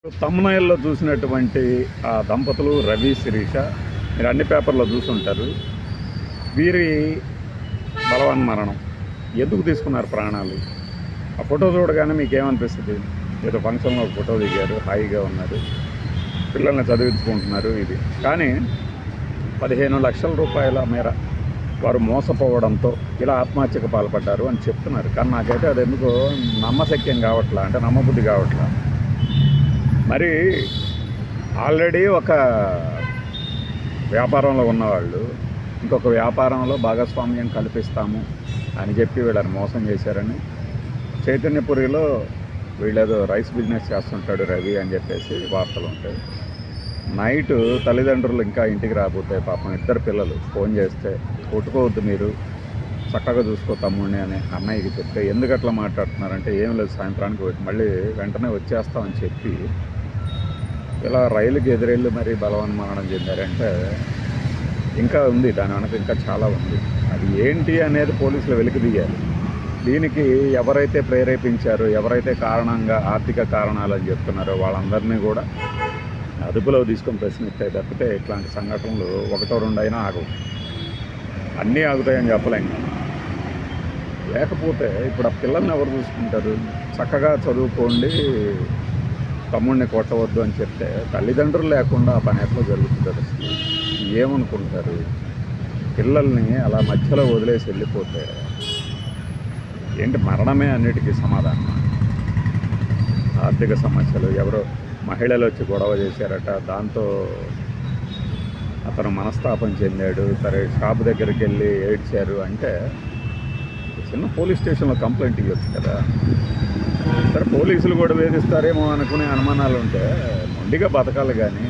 తమ్మునైల్లో చూసినటువంటి ఆ దంపతులు రవి శిరీష మీరు అన్ని పేపర్లో చూసుంటారు. వీరి బలవన్మరణం ఎందుకు తీసుకున్నారు ప్రాణాలు? ఆ ఫోటో చూడగానే మీకు ఏమనిపిస్తుంది? ఏదో ఫంక్షన్లో ఒక ఫోటో దిగారు, హాయిగా ఉన్నారు, పిల్లల్ని చదివించుకుంటున్నారు. ఇది కానీ 15 లక్షల రూపాయల మేర వారు మోసపోవడంతో ఇలా ఆత్మహత్యకు పాల్పడ్డారు అని చెప్తున్నారు. కానీ నాకైతే అది ఎందుకో నమ్మశక్యం కావట్లా, అంటే నమ్మబుద్ధి కావట్లా. మరి ఆల్రెడీ ఒక వ్యాపారంలో ఉన్నవాళ్ళు ఇంకొక వ్యాపారంలో భాగస్వామ్యం కల్పిస్తాము అని చెప్పి వీళ్ళని మోసం చేశారని, చైతన్యపురిలో వీళ్ళేదో రైస్ బిజినెస్ చేస్తుంటాడు రవి అని చెప్పేసి వార్తలు ఉంటాయి. నైటు తల్లిదండ్రులు ఇంకా ఇంటికి రాకపోతే పాపం ఇద్దరు పిల్లలు ఫోన్ చేస్తే, కొట్టుకోవద్దు మీరు, చక్కగా చూసుకో తమ్ముడిని అని అన్నయ్యకి చెప్తే, ఎందుకు అట్లా మాట్లాడుతున్నారంటే ఏం లేదు, సాయంత్రానికి మళ్ళీ వెంటనే వచ్చేస్తామని చెప్పి ఇలా రైలుకి ఎదురెళ్ళి మరీ బలవన్మరణం చెందారంటే ఇంకా ఉంది, దాని వెనక ఇంకా చాలా ఉంది. అది ఏంటి అనేది పోలీసులు వెలికితీయాలి. దీనికి ఎవరైతే ప్రేరేపించారో, ఎవరైతే కారణంగా ఆర్థిక కారణాలు అని చెప్తున్నారో వాళ్ళందరినీ కూడా అదుపులో తీసుకొని ప్రశ్నిస్తే తప్పితే ఇట్లాంటి సంఘటనలు ఒకటో రెండు అయినా ఆగవు. అన్నీ ఆగుతాయని చెప్పలేం. లేకపోతే ఇప్పుడు ఆ పిల్లల్ని ఎవరు చూసుకుంటారు? చక్కగా చదువుకోండి, తమ్ముడిని కొట్టవద్దు అని చెప్తే తల్లిదండ్రులు లేకుండా ఆ పని ఎట్లా జరుగుతుంది? ఏమనుకుంటారు? పిల్లల్ని అలా మధ్యలో వదిలేసి వెళ్ళిపోతే ఏంటి? మరణమే అన్నిటికీ సమాధానం. ఆర్థిక సమస్యలు, ఎవరో మహిళలు వచ్చి గొడవ చేశారట, దాంతో అతను మనస్తాపం చెందాడు, సరే షాప్ దగ్గరికి వెళ్ళి ఏడ్చారు అంటే చిన్న పోలీస్ స్టేషన్లో కంప్లైంట్ ఇవ్వచ్చు కదా. సరే పోలీసులు కూడా వేధిస్తారేమో అనుకునే అనుమానాలు ఉంటే మొండిగా బతకాలి. కానీ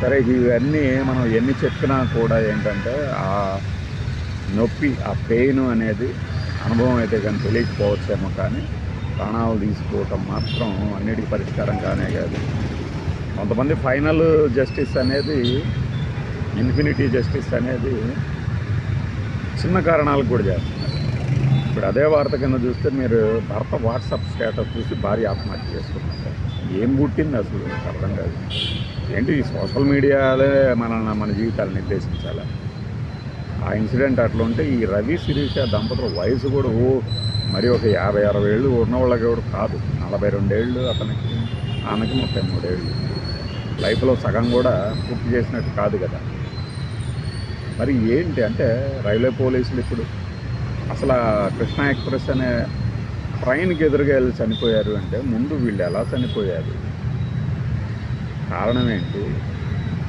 సరే ఇవన్నీ మనం ఎన్ని చెప్పినా కూడా ఏంటంటే ఆ నొప్పి, ఆ పెయిన్ అనేది అనుభవం అయితే కానీ తెలియకపోవచ్చేమో, కానీ ప్రాణాలు తీసుకోవటం మాత్రం అన్నిటికీ పరిష్కారం కానే కాదు. కొంతమంది ఫైనల్ జస్టిస్ అనేది, ఇన్ఫినిటీ జస్టిస్ అనేది చిన్న కారణాలకు కూడా చేస్తున్నారు. ఇప్పుడు అదే వార్త కింద చూస్తే మీరు భర్త వాట్సాప్ స్టేటస్ చూసి భార్య ఆత్మహత్య చేసుకున్నారు. ఏం పుట్టింది అసలు అర్థం కాదు. ఏంటి ఈ సోషల్ మీడియాలే మన జీవితాలు నిర్దేశించాలి. ఆ ఇన్సిడెంట్ అట్లా ఉంటే ఈ రవి శిరీష దంపతుల వయసు కూడా మరి ఒక 50-60 ఏళ్ళు ఉన్నవాళ్ళకి కూడా కాదు. 42 ఏళ్ళు అతనికి, ఆమెకి 33 ఏళ్ళు. లైఫ్లో సగం కూడా పూర్తి చేసినట్టు కాదు కదా. మరి ఏంటి అంటే రైల్వే పోలీసులు ఇప్పుడు అసలు కృష్ణా ఎక్స్ప్రెస్ అనే ట్రైన్కి ఎదురుగా వెళ్ళి చనిపోయారు అంటే ముందు వీళ్ళు ఎలా చనిపోయారు? కారణం ఏంటి?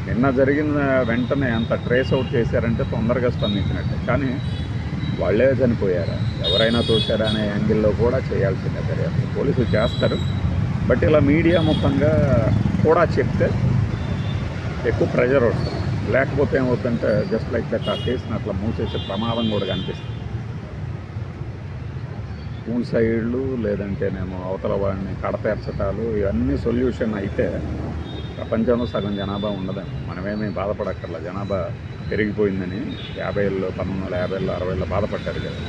నిన్న జరిగిన వెంటనే అంత ట్రేస్ అవుట్ చేశారంటే తొందరగా స్పందించినట్టే, కానీ వాళ్ళే చనిపోయారా, ఎవరైనా తోచారా అనే యాంగిల్లో కూడా చేయాల్సిందే దర్యాప్తు. పోలీసులు చేస్తారు, బట్ ఇలా మీడియా ముఖంగా కూడా చెప్తే ఎక్కువ ప్రెజర్ వస్తుంది. లేకపోతే ఏమవుతుందంటే జస్ట్ లైక్ దట్ ఆ కేసుని అట్లా మూసేసే ప్రమాదం కూడా కనిపిస్తుంది. మూడు సైడ్లు లేదంటేనేమో అవతల వాడిని కడతేర్చటాలు, ఇవన్నీ సొల్యూషన్ అయితే ప్రపంచంలో సగం జనాభా ఉండదని. మనమేమీ బాధపడక్కర్లా. జనాభా పెరిగిపోయిందని 50లో, 1950లో, 60లో బాధపడ్డారు కదా.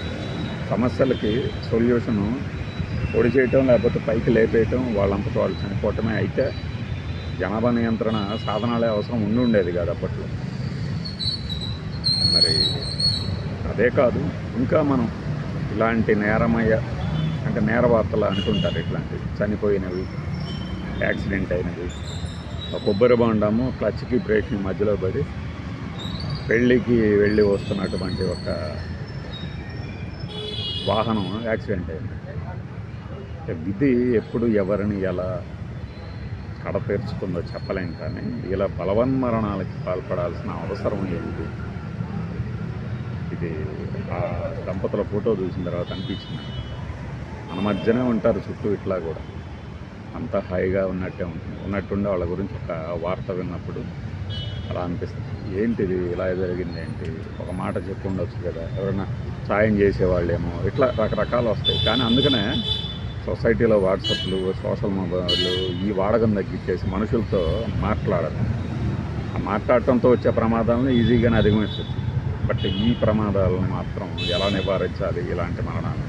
సమస్యలకి సొల్యూషను పొడి చేయటం, లేకపోతే పైకి లేపేయటం, వాళ్ళంతటి వాళ్ళు చనిపోవటమే అయితే జనాభా నియంత్రణ సాధనాలే అవసరం ఉండేది కాదు అప్పట్లో. మరి అదే కాదు, ఇంకా మనం ఇలాంటి అంటే నేర వార్తలు అనుకుంటారు. ఇట్లాంటివి చనిపోయినవి, యాక్సిడెంట్ అయినవి, కొబ్బరి బొండము క్లచ్కి బ్రేక్ని మధ్యలో పడి పెళ్ళికి వెళ్ళి వస్తున్నటువంటి ఒక వాహనం యాక్సిడెంట్ అయింది. విధి ఎప్పుడు ఎవరిని ఎలా కడతీర్చుకుందో చెప్పలేం. కానీ ఇలా బలవన్మరణాలకి పాల్పడాల్సిన అవసరం ఏంటి? ఇది ఆ దంపతుల ఫోటో చూసిన తర్వాత అనిపించింది. మన మధ్యనే ఉంటారు చుట్టూ, ఇట్లా కూడా అంత హాయిగా ఉన్నట్టుండే వాళ్ళ గురించి ఒక వార్త విన్నప్పుడు అలా అనిపిస్తుంది. ఏంటిది ఇలా జరిగింది ఏంటి? ఒక మాట చెప్పి ఉండొచ్చు కదా, ఎవరైనా సాయం చేసేవాళ్ళేమో, ఇట్లా రకరకాలు వస్తాయి. కానీ అందుకనే సొసైటీలో వాట్సాప్లు, సోషల్ మొబైల్లు ఈ వాడకం తగ్గించేసి మనుషులతో మాట్లాడడం, ఆ మాట్లాడటంతో వచ్చే ప్రమాదాలను ఈజీగానే అధిగమించవచ్చు. బట్ ఈ ప్రమాదాలను మాత్రం ఎలా నివారించాలి? ఇలాంటి మరణాలు